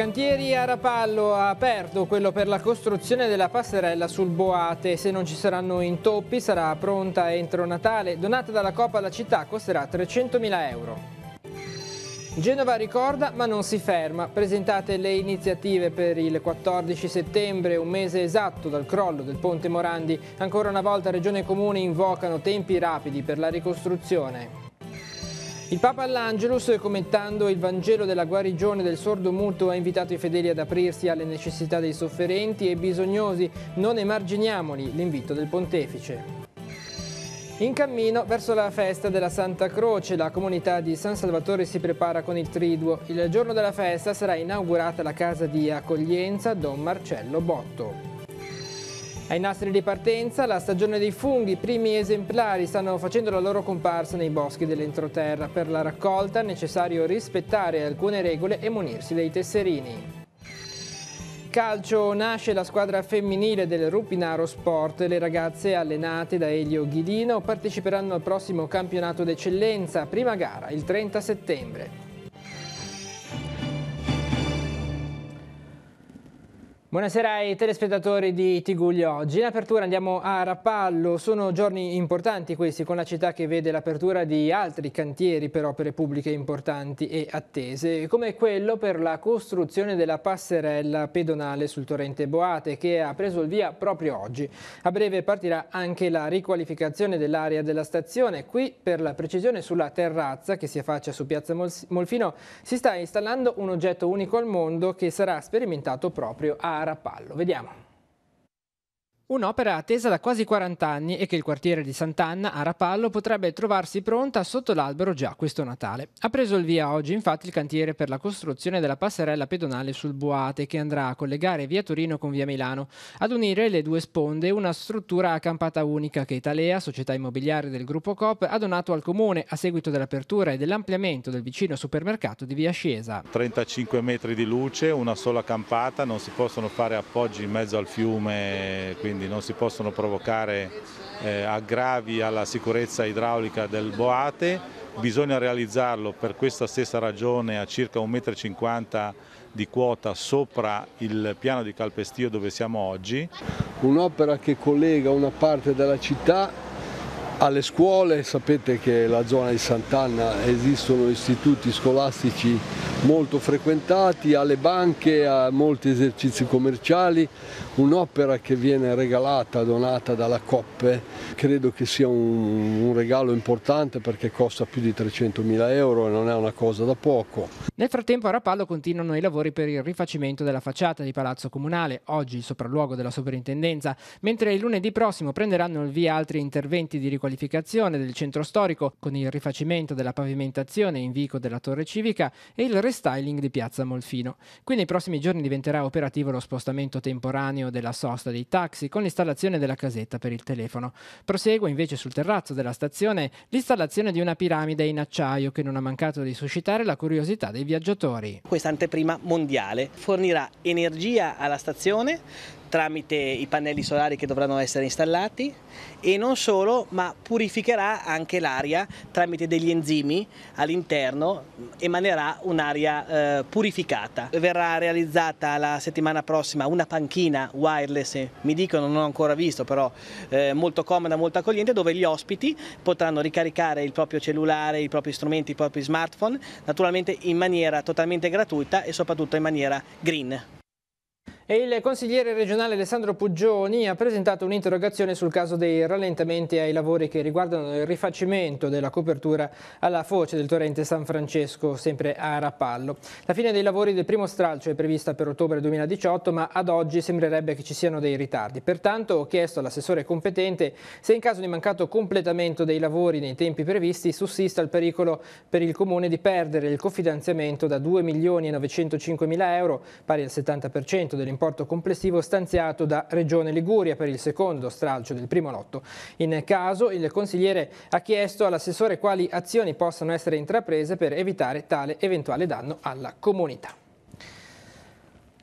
Cantieri a Rapallo ha aperto quello per la costruzione della passerella sul Boate. Se non ci saranno intoppi sarà pronta entro Natale. Donata dalla Coop alla città, costerà 300.000 euro. Genova ricorda ma non si ferma. Presentate le iniziative per il 14 settembre, un mese esatto dal crollo del ponte Morandi. Ancora una volta Regione e Comune invocano tempi rapidi per la ricostruzione. Il Papa all'Angelus, commentando il Vangelo della guarigione del sordo muto, ha invitato i fedeli ad aprirsi alle necessità dei sofferenti e bisognosi. Non emarginiamoli, l'invito del Pontefice. In cammino verso la festa della Santa Croce, la comunità di San Salvatore si prepara con il Triduo. Il giorno della festa sarà inaugurata la casa di accoglienza Don Marcello Botto. Ai nastri di partenza, la stagione dei funghi, i primi esemplari stanno facendo la loro comparsa nei boschi dell'entroterra. Per la raccolta è necessario rispettare alcune regole e munirsi dei tesserini. Calcio, nasce la squadra femminile del Rupinaro Sport. Le ragazze allenate da Elio Ghidino parteciperanno al prossimo campionato d'eccellenza, prima gara il 30 settembre. Buonasera ai telespettatori di Tiguglio Oggi. In apertura andiamo a Rapallo. Sono giorni importanti questi, con la città che vede l'apertura di altri cantieri per opere pubbliche importanti e attese, come quello per la costruzione della passerella pedonale sul torrente Boate, che ha preso il via proprio oggi. A breve partirà anche la riqualificazione dell'area della stazione. Qui, per la precisione, sulla terrazza che si affaccia su Piazza Molfino, si sta installando un oggetto unico al mondo che sarà sperimentato proprio a Rapallo. Vediamo. Un'opera attesa da quasi 40 anni e che il quartiere di Sant'Anna a Rapallo potrebbe trovarsi pronta sotto l'albero già questo Natale. Ha preso il via oggi infatti il cantiere per la costruzione della passerella pedonale sul Boate, che andrà a collegare via Torino con via Milano. Ad unire le due sponde una struttura a campata unica che Italea, società immobiliare del gruppo Coop, ha donato al comune a seguito dell'apertura e dell'ampliamento del vicino supermercato di via Sciesa. 35 metri di luce, una sola campata, non si possono fare appoggi in mezzo al fiume, quindi non si possono provocare aggravi alla sicurezza idraulica del Boate. Bisogna realizzarlo per questa stessa ragione a circa 1,50 m di quota sopra il piano di calpestio dove siamo oggi. Un'opera che collega una parte della città alle scuole. Sapete che nella zona di Sant'Anna esistono istituti scolastici molto frequentati, alle banche, a molti esercizi commerciali. Un'opera che viene regalata, donata dalla Coop, credo che sia un regalo importante perché costa più di 300.000 euro e non è una cosa da poco. Nel frattempo a Rapallo continuano i lavori per il rifacimento della facciata di Palazzo Comunale, oggi il sopralluogo della soprintendenza, mentre il lunedì prossimo prenderanno il via altri interventi di riqualificazione del centro storico con il rifacimento della pavimentazione in vico della Torre Civica e il restyling di Piazza Molfino. Qui nei prossimi giorni diventerà operativo lo spostamento temporaneo della sosta dei taxi con l'installazione della casetta per il telefono. Prosegue invece sul terrazzo della stazione l'installazione di una piramide in acciaio che non ha mancato di suscitare la curiosità dei viaggiatori. Questa anteprima mondiale fornirà energia alla stazione tramite i pannelli solari che dovranno essere installati e non solo, ma purificherà anche l'aria tramite degli enzimi all'interno, emanerà un'aria purificata. Verrà realizzata la settimana prossima una panchina wireless, mi dicono, non ho ancora visto, però molto comoda, molto accogliente, dove gli ospiti potranno ricaricare il proprio cellulare, i propri strumenti, i propri smartphone, naturalmente in maniera totalmente gratuita e soprattutto in maniera green. E il consigliere regionale Alessandro Puggioni ha presentato un'interrogazione sul caso dei rallentamenti ai lavori che riguardano il rifacimento della copertura alla foce del torrente San Francesco, sempre a Rapallo. La fine dei lavori del primo stralcio è prevista per ottobre 2018, ma ad oggi sembrerebbe che ci siano dei ritardi. Pertanto ho chiesto all'assessore competente se in caso di mancato completamento dei lavori nei tempi previsti sussista il pericolo per il Comune di perdere il cofinanziamento da 2.905.000 euro, pari al 70% dell'importo complessivo stanziato da Regione Liguria per il secondo stralcio del primo lotto. In caso, il consigliere ha chiesto all'assessore quali azioni possano essere intraprese per evitare tale eventuale danno alla comunità.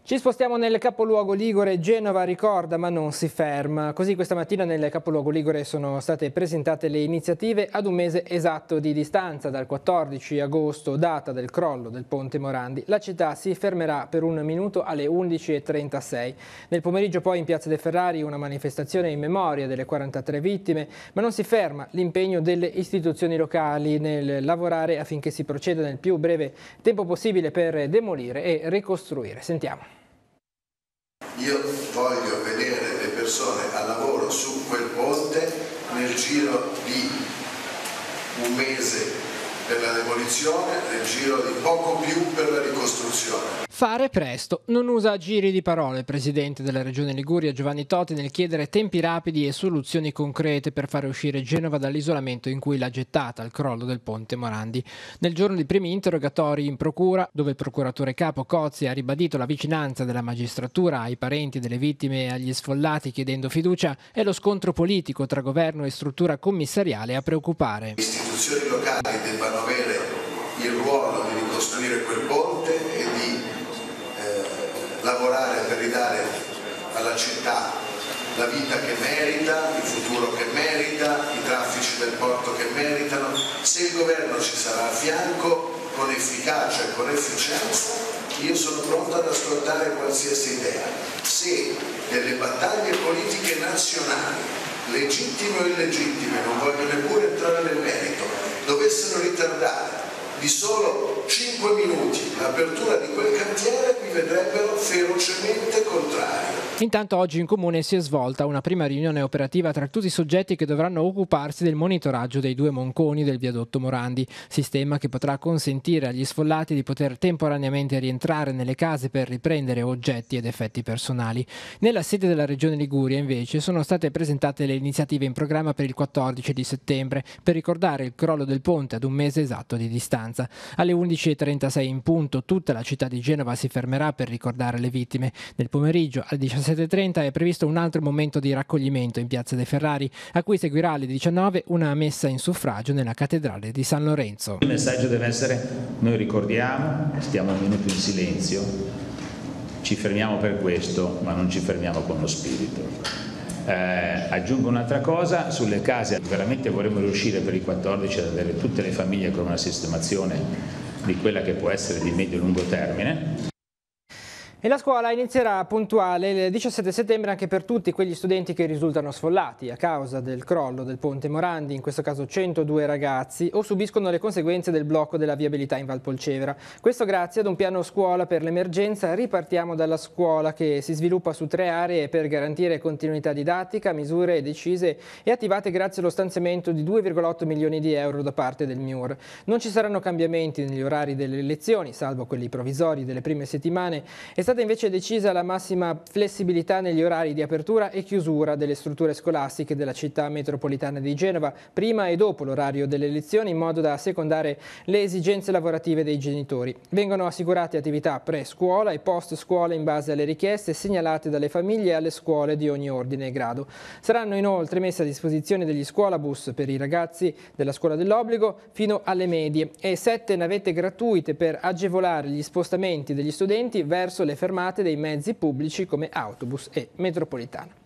Ci spostiamo nel capoluogo ligure. Genova ricorda ma non si ferma. Così questa mattina nel capoluogo ligure sono state presentate le iniziative ad un mese esatto di distanza, dal 14 agosto, data del crollo del ponte Morandi. La città si fermerà per un minuto alle 11:36. Nel pomeriggio poi in Piazza De Ferrari una manifestazione in memoria delle 43 vittime, ma non si ferma l'impegno delle istituzioni locali nel lavorare affinché si proceda nel più breve tempo possibile per demolire e ricostruire. Sentiamo. Io voglio vedere le persone al lavoro su quel ponte nel giro di un mese per la demolizione, nel giro di poco più per la ricostruzione. Fare presto. Non usa giri di parole il presidente della Regione Liguria Giovanni Toti nel chiedere tempi rapidi e soluzioni concrete per fare uscire Genova dall'isolamento in cui l'ha gettata al crollo del ponte Morandi. Nel giorno dei primi interrogatori in procura, dove il procuratore capo Cozzi ha ribadito la vicinanza della magistratura ai parenti delle vittime e agli sfollati chiedendo fiducia, è lo scontro politico tra governo e struttura commissariale a preoccupare. Le istituzioni locali debbano avere il ruolo di ricostruire quel ponte e di lavorare per ridare alla città la vita che merita, il futuro che merita, i traffici del porto che meritano. Se il governo ci sarà a fianco con efficacia e con efficienza, io sono pronto ad ascoltare qualsiasi idea. Se delle battaglie politiche nazionali, legittime o illegittime, non voglio neppure entrare nel merito, dovessero ritardare di solo 5 minuti l'apertura di quel cantiere, mi vedrebbero ferocemente contrario. Intanto oggi in comune si è svolta una prima riunione operativa tra tutti i soggetti che dovranno occuparsi del monitoraggio dei 2 monconi del viadotto Morandi, sistema che potrà consentire agli sfollati di poter temporaneamente rientrare nelle case per riprendere oggetti ed effetti personali. Nella sede della Regione Liguria invece sono state presentate le iniziative in programma per il 14 di settembre per ricordare il crollo del ponte ad un mese esatto di distanza. Alle 11:36 in punto tutta la città di Genova si fermerà per ricordare le vittime. Nel pomeriggio alle 17:30 è previsto un altro momento di raccoglimento in Piazza De Ferrari, a cui seguirà alle 19 una messa in suffragio nella cattedrale di San Lorenzo. Il messaggio deve essere: noi ricordiamo, stiamo un minuto in silenzio, ci fermiamo per questo, ma non ci fermiamo con lo spirito. Aggiungo un'altra cosa, sulle case veramente vorremmo riuscire per il 14 ad avere tutte le famiglie con una sistemazione di quella che può essere di medio-lungo termine. E la scuola inizierà puntuale il 17 settembre anche per tutti quegli studenti che risultano sfollati a causa del crollo del ponte Morandi, in questo caso 102 ragazzi, o subiscono le conseguenze del blocco della viabilità in Valpolcevera. Questo grazie ad un piano scuola per l'emergenza Ripartiamo dalla scuola, che si sviluppa su 3 aree per garantire continuità didattica, misure decise e attivate grazie allo stanziamento di 2,8 milioni di euro da parte del MIUR. Non ci saranno cambiamenti negli orari delle lezioni, salvo quelli provvisori delle prime settimane. È stata invece decisa la massima flessibilità negli orari di apertura e chiusura delle strutture scolastiche della città metropolitana di Genova, prima e dopo l'orario delle lezioni, in modo da assecondare le esigenze lavorative dei genitori. Vengono assicurate attività pre-scuola e post-scuola in base alle richieste segnalate dalle famiglie e alle scuole di ogni ordine e grado. Saranno inoltre messe a disposizione degli scuolabus per i ragazzi della scuola dell'obbligo fino alle medie e 7 navette gratuite per agevolare gli spostamenti degli studenti verso le fermate dei mezzi pubblici come autobus e metropolitana.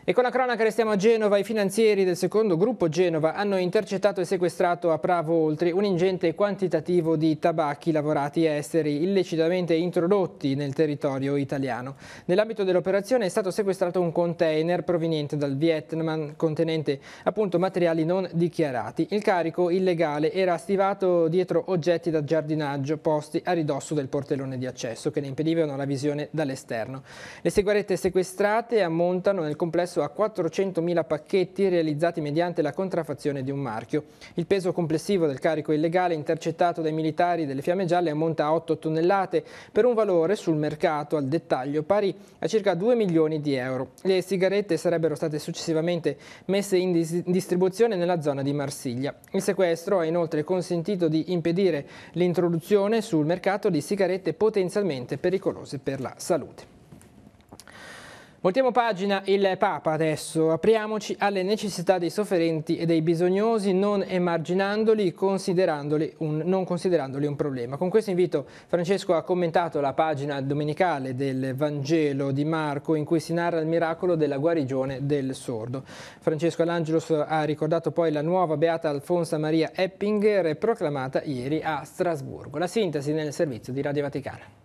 E con la cronaca restiamo a Genova. I finanzieri del secondo gruppo Genova hanno intercettato e sequestrato a Pravo Oltri un ingente quantitativo di tabacchi lavorati esteri illecitamente introdotti nel territorio italiano. Nell'ambito dell'operazione è stato sequestrato un container proveniente dal Vietnam contenente appunto materiali non dichiarati. Il carico illegale era stivato dietro oggetti da giardinaggio posti a ridosso del portellone di accesso che ne impedivano la visione dall'esterno. Le sigarette sequestrate ammontano nel complesso a 400.000 pacchetti realizzati mediante la contraffazione di un marchio. Il peso complessivo del carico illegale intercettato dai militari delle Fiamme Gialle ammonta a 8 tonnellate per un valore sul mercato al dettaglio pari a circa 2 milioni di euro. Le sigarette sarebbero state successivamente messe in distribuzione nella zona di Marsiglia. Il sequestro ha inoltre consentito di impedire l'introduzione sul mercato di sigarette potenzialmente pericolose per la salute. Voltiamo pagina, il Papa adesso. Apriamoci alle necessità dei sofferenti e dei bisognosi, non emarginandoli, non considerandoli un problema. Con questo invito Francesco ha commentato la pagina domenicale del Vangelo di Marco in cui si narra il miracolo della guarigione del sordo. Francesco all'Angelus ha ricordato poi la nuova beata Alfonsa Maria Eppinger proclamata ieri a Strasburgo. La sintesi nel servizio di Radio Vaticana.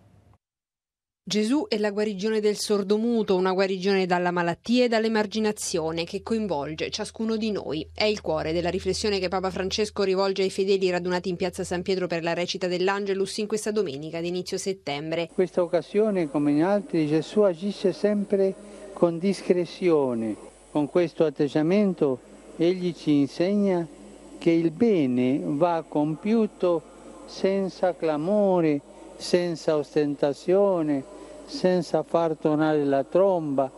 Gesù è la guarigione del sordomuto, una guarigione dalla malattia e dall'emarginazione che coinvolge ciascuno di noi. È il cuore della riflessione che Papa Francesco rivolge ai fedeli radunati in piazza San Pietro per la recita dell'Angelus in questa domenica di inizio settembre. In questa occasione, come in altri, Gesù agisce sempre con discrezione. Con questo atteggiamento egli ci insegna che il bene va compiuto senza clamore, senza ostentazione, senza far tonare la tromba,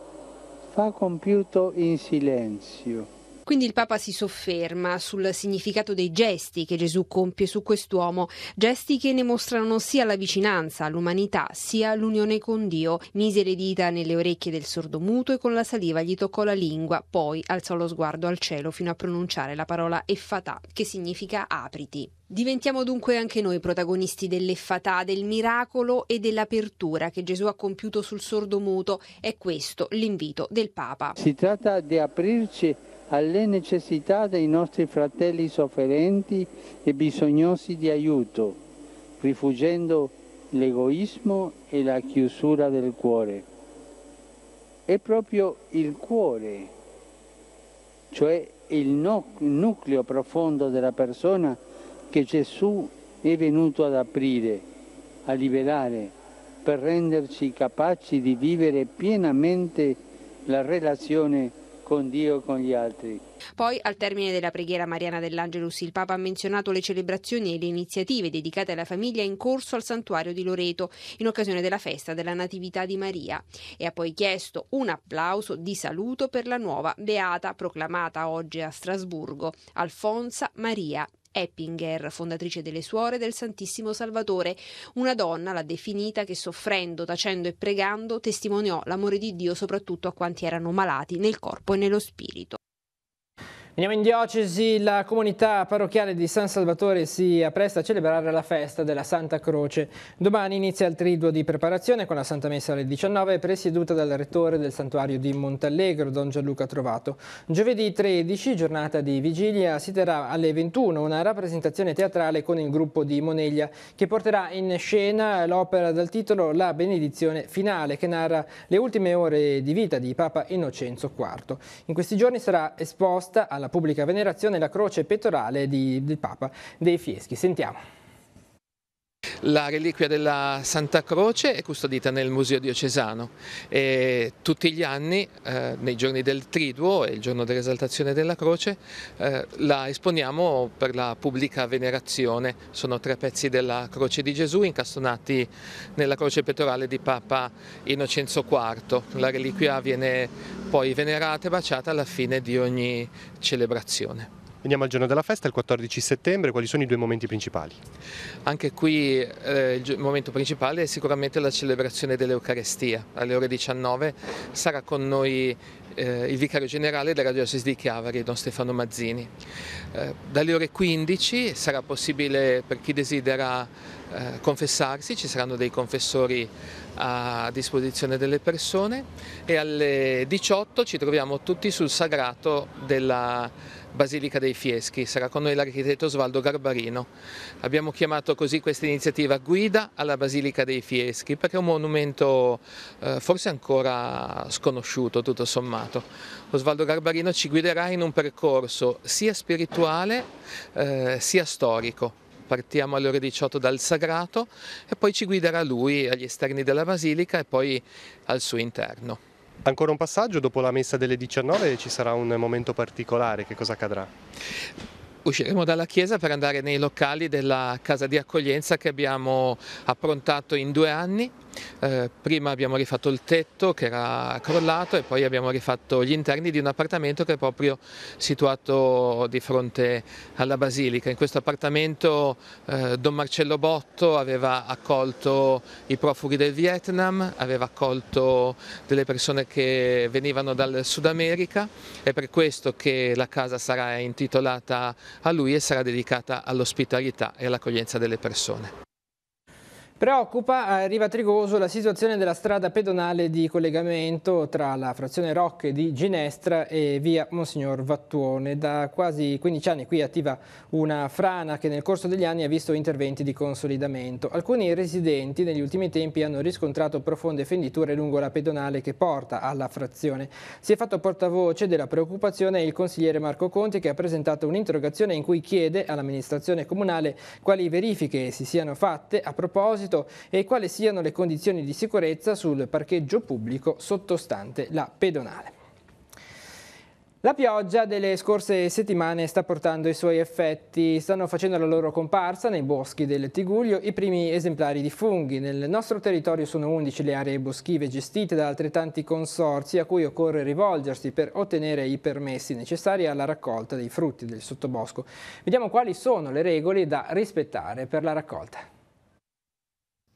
va compiuto in silenzio. Quindi il Papa si sofferma sul significato dei gesti che Gesù compie su quest'uomo, gesti che ne mostrano sia la vicinanza all'umanità sia l'unione con Dio. Mise le dita nelle orecchie del sordomuto e con la saliva gli toccò la lingua, poi alzò lo sguardo al cielo fino a pronunciare la parola Effatà, che significa apriti. Diventiamo dunque anche noi protagonisti dell'Effatà, del miracolo e dell'apertura che Gesù ha compiuto sul sordomuto. È questo l'invito del Papa. Si tratta di aprirci alle necessità dei nostri fratelli sofferenti e bisognosi di aiuto, rifuggendo l'egoismo e la chiusura del cuore. È proprio il cuore, cioè il nucleo profondo della persona, che Gesù è venuto ad aprire, a liberare, per renderci capaci di vivere pienamente la relazione con Dio e con gli altri. Poi, al termine della preghiera mariana dell'Angelus, il Papa ha menzionato le celebrazioni e le iniziative dedicate alla famiglia in corso al santuario di Loreto in occasione della festa della Natività di Maria e ha poi chiesto un applauso di saluto per la nuova beata proclamata oggi a Strasburgo, Alfonsa Maria Eppinger, fondatrice delle Suore del Santissimo Salvatore. Una donna, l'ha definita, che soffrendo, tacendo e pregando testimoniò l'amore di Dio soprattutto a quanti erano malati nel corpo e nello spirito. Andiamo in diocesi, la comunità parrocchiale di San Salvatore si appresta a celebrare la festa della Santa Croce. Domani inizia il triduo di preparazione con la Santa Messa alle 19, presieduta dal rettore del santuario di Montallegro, Don Gianluca Trovato. Giovedì 13, giornata di vigilia, si terrà alle 21 una rappresentazione teatrale con il gruppo di Moneglia che porterà in scena l'opera dal titolo La benedizione finale, che narra le ultime ore di vita di Papa Innocenzo IV. In questi giorni sarà esposta alla pubblica venerazione la croce pettorale del Papa dei Fieschi. Sentiamo. La reliquia della Santa Croce è custodita nel Museo Diocesano e tutti gli anni, nei giorni del Triduo e il giorno dell'esaltazione della Croce, la esponiamo per la pubblica venerazione. Sono 3 pezzi della Croce di Gesù incastonati nella croce pettorale di Papa Innocenzo IV. La reliquia viene poi venerata e baciata alla fine di ogni celebrazione. Veniamo al giorno della festa, il 14 settembre, quali sono i 2 momenti principali? Anche qui il momento principale è sicuramente la celebrazione dell'Eucarestia. Alle ore 19 sarà con noi il vicario generale della diocesi di Chiavari, Don Stefano Mazzini. Dalle ore 15 sarà possibile per chi desidera confessarsi, ci saranno dei confessori a disposizione delle persone e alle 18 ci troviamo tutti sul sagrato della Basilica dei Fieschi. Sarà con noi l'architetto Osvaldo Garbarino. Abbiamo chiamato così questa iniziativa Guida alla Basilica dei Fieschi perché è un monumento forse ancora sconosciuto tutto sommato. Osvaldo Garbarino ci guiderà in un percorso sia spirituale sia storico. Partiamo alle ore 18 dal sagrato e poi ci guiderà lui agli esterni della Basilica e poi al suo interno. Ancora un passaggio, dopo la messa delle 19 ci sarà un momento particolare, che cosa accadrà? Usciremo dalla chiesa per andare nei locali della casa di accoglienza che abbiamo approntato in 2 anni. Prima abbiamo rifatto il tetto che era crollato e poi abbiamo rifatto gli interni di un appartamento che è proprio situato di fronte alla basilica. In questo appartamento Don Marcello Botto aveva accolto i profughi del Vietnam, aveva accolto delle persone che venivano dal Sud America, è per questo che la casa sarà intitolata a lui e sarà dedicata all'ospitalità e all'accoglienza delle persone. Preoccupa a Riva Trigoso la situazione della strada pedonale di collegamento tra la frazione Rocche di Ginestra e via Monsignor Vattuone. Da quasi 15 anni qui è attiva una frana che nel corso degli anni ha visto interventi di consolidamento. Alcuni residenti negli ultimi tempi hanno riscontrato profonde fenditure lungo la pedonale che porta alla frazione. Si è fatto portavoce della preoccupazione il consigliere Marco Conti, che ha presentato un'interrogazione in cui chiede all'amministrazione comunale quali verifiche si siano fatte a proposito e quali siano le condizioni di sicurezza sul parcheggio pubblico sottostante la pedonale. La pioggia delle scorse settimane sta portando i suoi effetti. Stanno facendo la loro comparsa nei boschi del Tigullio i primi esemplari di funghi. Nel nostro territorio sono 11 le aree boschive gestite da altrettanti consorzi a cui occorre rivolgersi per ottenere i permessi necessari alla raccolta dei frutti del sottobosco. Vediamo quali sono le regole da rispettare per la raccolta.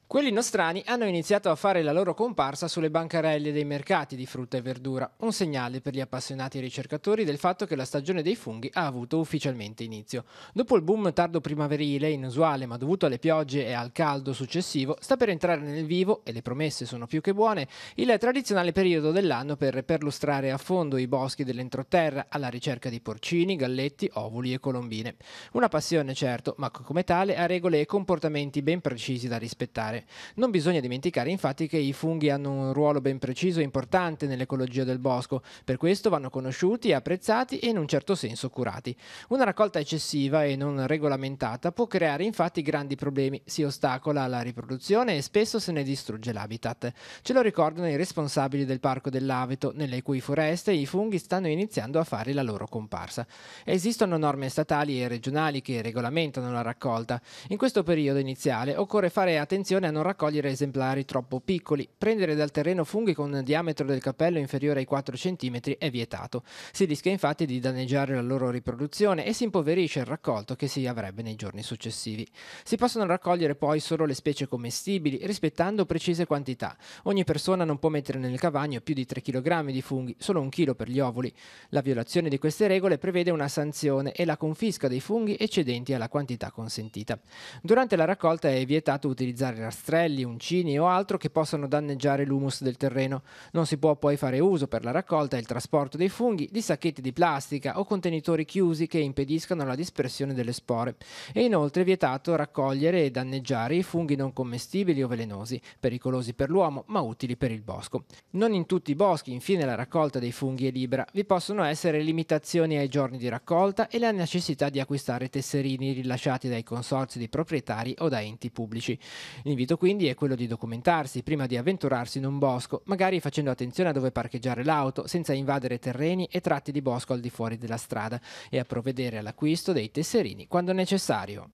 Quelli nostrani hanno iniziato a fare la loro comparsa sulle bancarelle dei mercati di frutta e verdura, un segnale per gli appassionati ricercatori del fatto che la stagione dei funghi ha avuto ufficialmente inizio. Dopo il boom tardo primaverile, inusuale ma dovuto alle piogge e al caldo successivo, sta per entrare nel vivo, e le promesse sono più che buone, il tradizionale periodo dell'anno per perlustrare a fondo i boschi dell'entroterra alla ricerca di porcini, galletti, ovuli e colombine. Una passione certo, ma come tale ha regole e comportamenti ben precisi da rispettare. Non bisogna dimenticare infatti che i funghi hanno un ruolo ben preciso e importante nell'ecologia del bosco, per questo vanno conosciuti, apprezzati e in un certo senso curati. Una raccolta eccessiva e non regolamentata può creare infatti grandi problemi, si ostacola la riproduzione e spesso se ne distrugge l'habitat. Ce lo ricordano i responsabili del Parco dell'Aveto, nelle cui foreste i funghi stanno iniziando a fare la loro comparsa. Esistono norme statali e regionali che regolamentano la raccolta. In questo periodo iniziale occorre fare attenzione a non raccogliere esemplari troppo piccoli. Prendere dal terreno funghi con un diametro del cappello inferiore ai 4 cm è vietato. Si rischia infatti di danneggiare la loro riproduzione e si impoverisce il raccolto che si avrebbe nei giorni successivi. Si possono raccogliere poi solo le specie commestibili, rispettando precise quantità. Ogni persona non può mettere nel cavagno più di 3 kg di funghi, solo 1 chilo per gli ovuli. La violazione di queste regole prevede una sanzione e la confisca dei funghi eccedenti alla quantità consentita. Durante la raccolta è vietato utilizzare rastrelli, uncini o altro che possano danneggiare l'humus del terreno. Non si può poi fare uso per la raccolta e il trasporto dei funghi di sacchetti di plastica o contenitori chiusi che impediscano la dispersione delle spore. È inoltre vietato raccogliere e danneggiare i funghi non commestibili o velenosi, pericolosi per l'uomo ma utili per il bosco. Non in tutti i boschi, infine, la raccolta dei funghi è libera. Vi possono essere limitazioni ai giorni di raccolta e la necessità di acquistare tesserini rilasciati dai consorzi di proprietari o da enti pubblici. L'invito quindi è quello di documentarsi prima di avventurarsi in un bosco, magari facendo attenzione a dove parcheggiare l'auto senza invadere terreni e tratti di bosco al di fuori della strada e a provvedere all'acquisto dei tesserini quando necessario.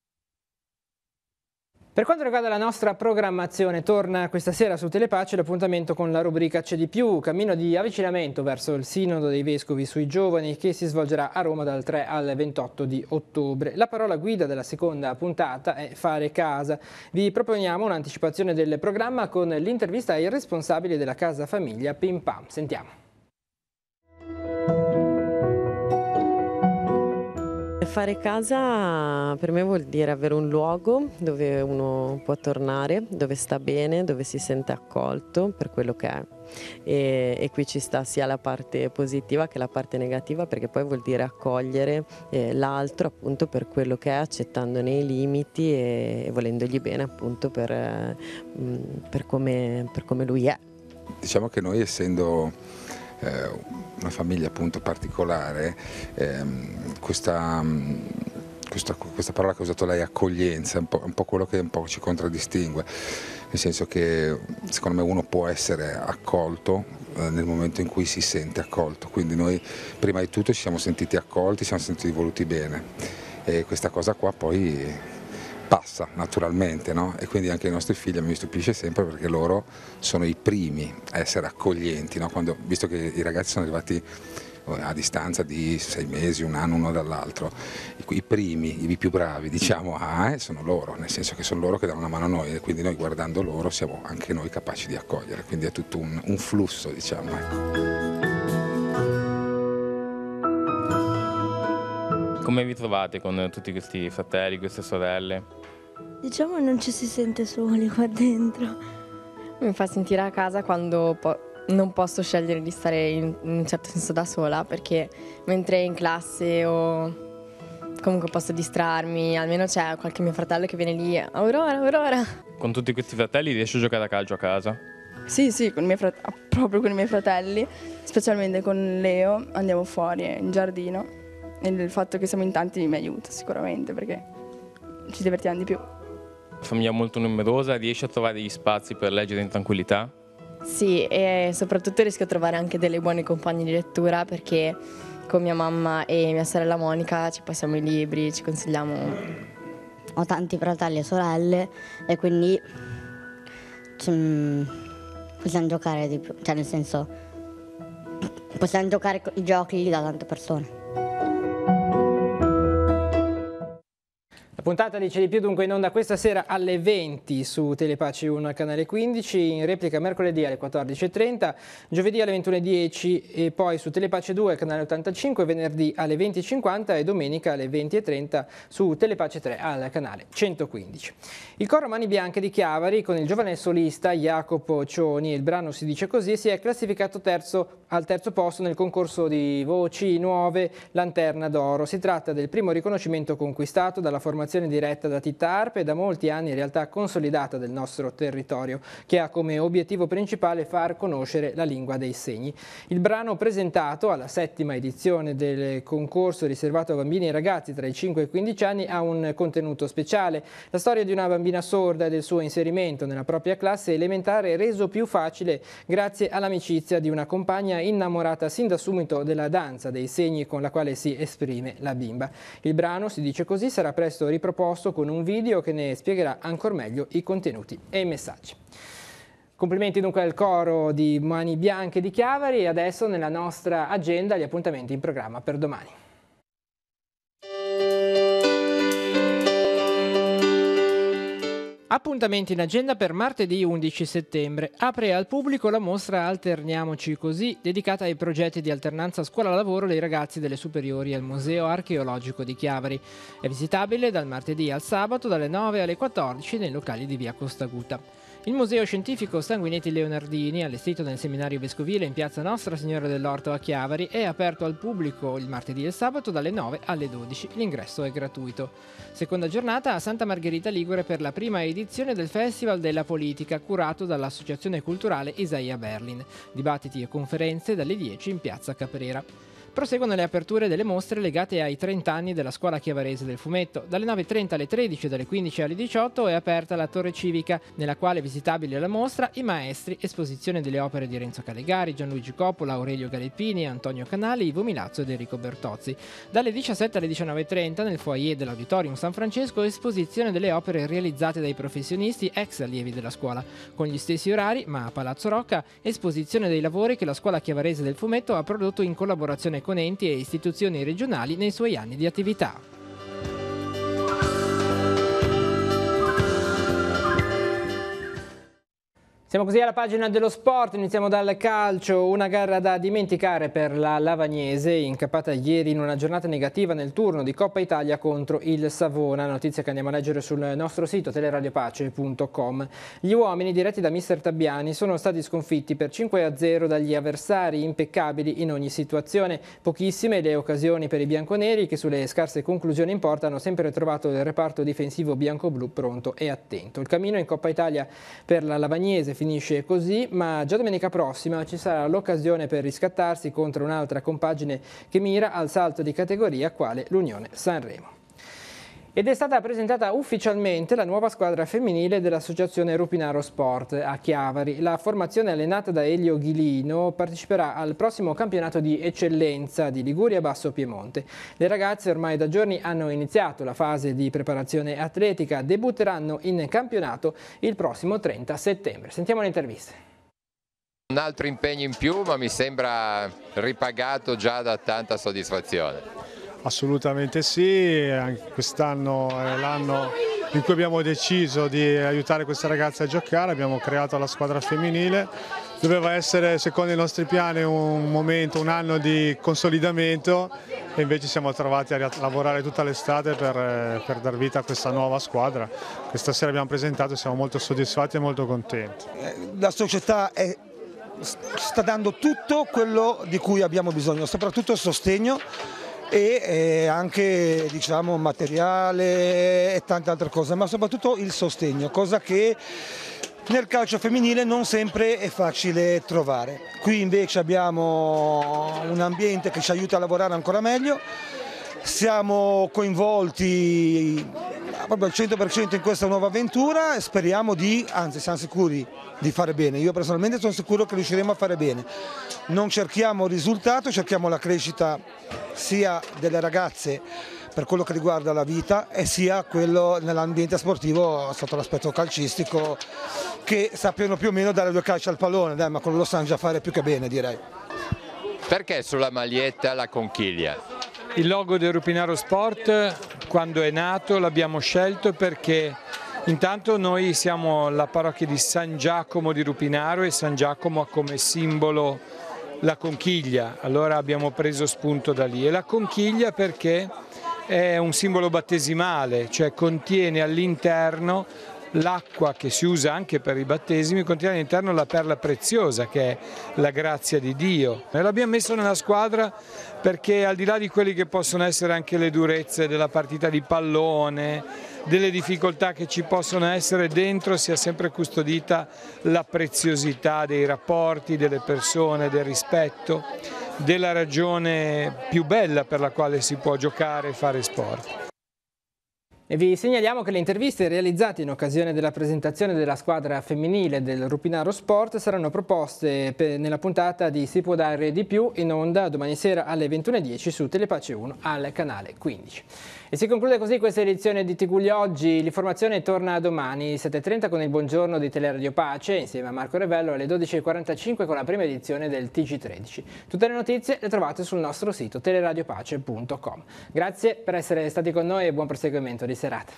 Per quanto riguarda la nostra programmazione, torna questa sera su Telepace l'appuntamento con la rubrica C'è di più, cammino di avvicinamento verso il Sinodo dei Vescovi sui giovani che si svolgerà a Roma dal 3 al 28 di ottobre. La parola guida della seconda puntata è fare casa. Vi proponiamo un'anticipazione del programma con l'intervista ai responsabili della casa famiglia Pim Pam. Sentiamo. Fare casa per me vuol dire avere un luogo dove uno può tornare, dove sta bene, dove si sente accolto per quello che è. E qui ci sta sia la parte positiva che la parte negativa, perché poi vuol dire accogliere l'altro appunto per quello che è, accettandone i limiti e volendogli bene appunto per come lui è. Diciamo che noi, essendo una famiglia appunto particolare, questa parola che ha usato lei, accoglienza, è un po' quello che un po' ci contraddistingue, nel senso che secondo me uno può essere accolto nel momento in cui si sente accolto, quindi noi prima di tutto ci siamo sentiti accolti, ci siamo sentiti voluti bene e questa cosa qua poi passa naturalmente, no? E quindi anche i nostri figli mi stupisce sempre perché loro sono i primi a essere accoglienti, no? Visto che i ragazzi sono arrivati a distanza di 6 mesi, un anno uno dall'altro, i primi, i più bravi diciamo sono loro, nel senso che sono loro che danno una mano a noi e quindi noi guardando loro siamo anche noi capaci di accogliere, quindi è tutto un flusso diciamo. Come vi trovate con tutti questi fratelli, queste sorelle? Diciamo non ci si sente soli qua dentro. Mi fa sentire a casa quando non posso scegliere di stare in un certo senso da sola, perché mentre in classe o comunque posso distrarmi, almeno c'è qualche mio fratello che viene lì, Aurora. Con tutti questi fratelli riesci a giocare a calcio a casa? Sì, proprio con i miei fratelli, specialmente con Leo, andiamo fuori in giardino e il fatto che siamo in tanti mi aiuta sicuramente perché ci divertiamo di più. Famiglia molto numerosa, riesci a trovare gli spazi per leggere in tranquillità? Sì, e soprattutto riesco a trovare anche delle buone compagne di lettura perché con mia mamma e mia sorella Monica ci passiamo i libri, ci consigliamo. Ho tanti fratelli e sorelle e quindi possiamo giocare di più, cioè nel senso possiamo giocare i giochi da tante persone. La puntata dice di più dunque in onda questa sera alle 20 su Telepace 1 al canale 15, in replica mercoledì alle 14:30, giovedì alle 21:10 e poi su Telepace 2 al canale 85, venerdì alle 20:50 e domenica alle 20:30 su Telepace 3 al canale 115. Il coro Mani Bianche di Chiavari con il giovane solista Jacopo Cioni, il brano Si dice così, si è classificato al terzo posto nel concorso di voci nuove Lanterna d'Oro. Si tratta del primo riconoscimento conquistato dalla formazione diretta da Titta Arpe, da molti anni in realtà consolidata del nostro territorio, che ha come obiettivo principale far conoscere la lingua dei segni. Il brano presentato alla 7ª edizione del concorso riservato a bambini e ragazzi tra i 5 e i 15 anni ha un contenuto speciale. La storia di una bambina sorda e del suo inserimento nella propria classe elementare reso più facile grazie all'amicizia di una compagna innamorata sin da subito della danza dei segni con la quale si esprime la bimba. Il brano Si dice così sarà presto riproposto con un video che ne spiegherà ancor meglio i contenuti e i messaggi. Complimenti dunque al coro di Mani Bianche di Chiavari e adesso nella nostra agenda gli appuntamenti in programma per domani. Appuntamenti in agenda per martedì 11 settembre. Apre al pubblico la mostra Alterniamoci Così, dedicata ai progetti di alternanza scuola-lavoro dei ragazzi delle superiori al Museo Archeologico di Chiavari. È visitabile dal martedì al sabato dalle 9 alle 14 nei locali di via Costaguta. Il Museo Scientifico Sanguinetti Leonardini, allestito nel seminario vescovile in piazza Nostra Signora dell'Orto a Chiavari, è aperto al pubblico il martedì e il sabato dalle 9 alle 12. L'ingresso è gratuito. Seconda giornata a Santa Margherita Ligure per la prima edizione del Festival della Politica, curato dall'Associazione Culturale Isaia Berlin. Dibattiti e conferenze dalle 10 in piazza Caprera. Proseguono le aperture delle mostre legate ai 30 anni della Scuola Chiavarese del Fumetto. Dalle 9:30 alle 13 e dalle 15 alle 18 è aperta la Torre Civica, nella quale è visitabile la mostra I Maestri, esposizione delle opere di Renzo Calegari, Gianluigi Coppola, Aurelio Galeppini, Antonio Canali, Ivo Milazzo ed Enrico Bertozzi. Dalle 17 alle 19:30 nel foyer dell'Auditorium San Francesco esposizione delle opere realizzate dai professionisti ex allievi della scuola. Con gli stessi orari, ma a Palazzo Rocca, esposizione dei lavori che la Scuola Chiavarese del Fumetto ha prodotto in collaborazione con enti e istituzioni regionali nei suoi anni di attività. Siamo così alla pagina dello sport, iniziamo dal calcio, una gara da dimenticare per la Lavagnese, incappata ieri in una giornata negativa nel turno di Coppa Italia contro il Savona, notizia che andiamo a leggere sul nostro sito teleradiopace.com. Gli uomini diretti da mister Tabbiani sono stati sconfitti per 5-0 dagli avversari, impeccabili in ogni situazione, pochissime le occasioni per i bianconeri che sulle scarse conclusioni in porta hanno sempre trovato il reparto difensivo bianco-blu pronto e attento. Il cammino in Coppa Italia per la Lavagnese finisce così, ma già domenica prossima ci sarà l'occasione per riscattarsi contro un'altra compagine che mira al salto di categoria, quale l'Unione Sanremo. Ed è stata presentata ufficialmente la nuova squadra femminile dell'associazione Rupinaro Sport a Chiavari. La formazione allenata da Elio Ghilino parteciperà al prossimo campionato di eccellenza di Liguria Basso Piemonte. Le ragazze ormai da giorni hanno iniziato la fase di preparazione atletica, debutteranno in campionato il prossimo 30 settembre. Sentiamo le interviste. Un altro impegno in più, ma mi sembra ripagato già da tanta soddisfazione. Assolutamente sì, quest'anno è l'anno in cui abbiamo deciso di aiutare queste ragazze a giocare, abbiamo creato la squadra femminile, doveva essere secondo i nostri piani un anno di consolidamento e invece siamo trovati a lavorare tutta l'estate per dar vita a questa nuova squadra. Questa sera abbiamo presentato e siamo molto soddisfatti e molto contenti. La società sta dando tutto quello di cui abbiamo bisogno, soprattutto il sostegno e anche diciamo materiale e tante altre cose, ma soprattutto il sostegno, cosa che nel calcio femminile non sempre è facile trovare. Qui invece abbiamo un ambiente che ci aiuta a lavorare ancora meglio, siamo coinvolti proprio al 100% in questa nuova avventura e speriamo anzi siamo sicuri di fare bene. Io personalmente sono sicuro che riusciremo a fare bene. Non cerchiamo il risultato, cerchiamo la crescita sia delle ragazze per quello che riguarda la vita e sia quello nell'ambiente sportivo sotto l'aspetto calcistico, che sappiano più o meno dare due calci al pallone, ma quello lo sanno già fare più che bene, direi. Perché sulla maglietta la conchiglia? Il logo del Rupinaro Sport, quando è nato, l'abbiamo scelto perché intanto noi siamo la parrocchia di San Giacomo di Rupinaro e San Giacomo ha come simbolo la conchiglia, allora abbiamo preso spunto da lì. E la conchiglia perché è un simbolo battesimale, cioè contiene all'interno l'acqua che si usa anche per i battesimi, contiene all'interno la perla preziosa che è la grazia di Dio. E l'abbiamo messo nella squadra perché al di là di quelli che possono essere anche le durezze della partita di pallone, delle difficoltà che ci possono essere, dentro sia sempre custodita la preziosità dei rapporti, delle persone, del rispetto, della ragione più bella per la quale si può giocare e fare sport. E vi segnaliamo che le interviste realizzate in occasione della presentazione della squadra femminile del Rupinaro Sport saranno proposte nella puntata di Si può dare di più, in onda domani sera alle 21:10 su Telepace 1 al canale 15. E si conclude così questa edizione di TG Oggi. L'informazione torna domani 7:30 con il buongiorno di Teleradio Pace insieme a Marco Revello, alle 12:45 con la prima edizione del TG13. Tutte le notizie le trovate sul nostro sito teleradiopace.com. Grazie per essere stati con noi e buon proseguimento di serata.